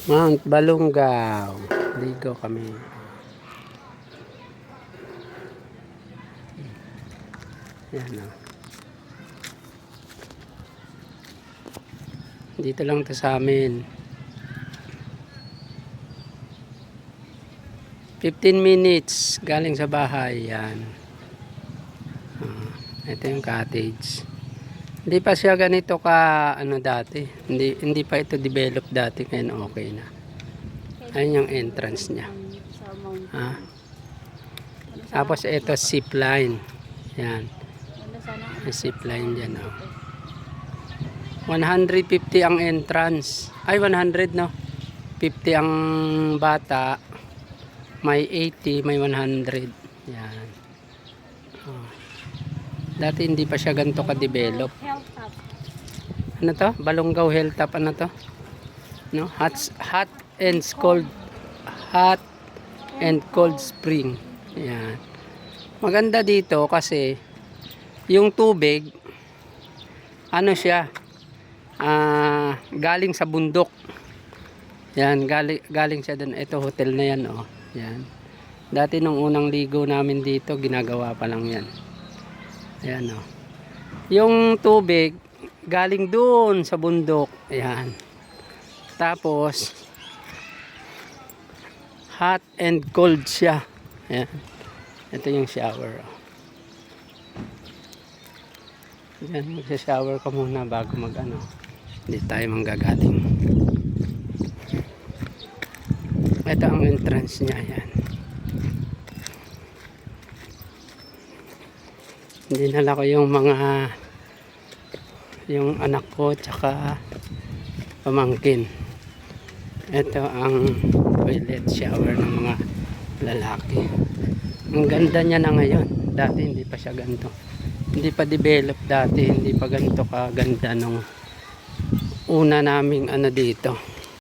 Mount Balungaw. Ligo kami. Yan o. Dito lang to sa amin. 15 minutes galing sa bahay. Yan. Ito yung cottage. Hindi pa siya ganito ka ano dati. Hindi pa ito develop dati, kaya okay na. Ayun yung entrance niya. Ha? Tapos ito zip line. Yan. Zip line diyan, oh. 150 ang entrance. Ay 100 no. 50 ang bata. May 80, may 100. Yan. Oh. Dati hindi pa siya ganito ka-develop. Ano to? Balungaw Hilltop, ano to? No? Hot and cold spring. Yan. Maganda dito kasi yung tubig ano siya? Galing sa bundok. Yan, galing siya doon. Ito hotel na yan, oh. Yan. Dati nung unang ligo namin dito, ginagawa pa lang yan. Ayan, oh. Yung tubig galing doon sa bundok. Ayan. Tapos hot and cold siya. Ayan. Ito yung shower, oh. Ayan, magsa-shower ka muna bago mag-ano. Hindi tayo manggagaling. Ito ang entrance niya. Ayan. Dinala ko yung anak ko tsaka pamangkin. Ito ang toilet shower ng mga lalaki. Ang ganda niya na ngayon. Dati hindi pa siya ganito. Hindi pa develop dati. Hindi pa ganito kaganda nung una naming ano dito.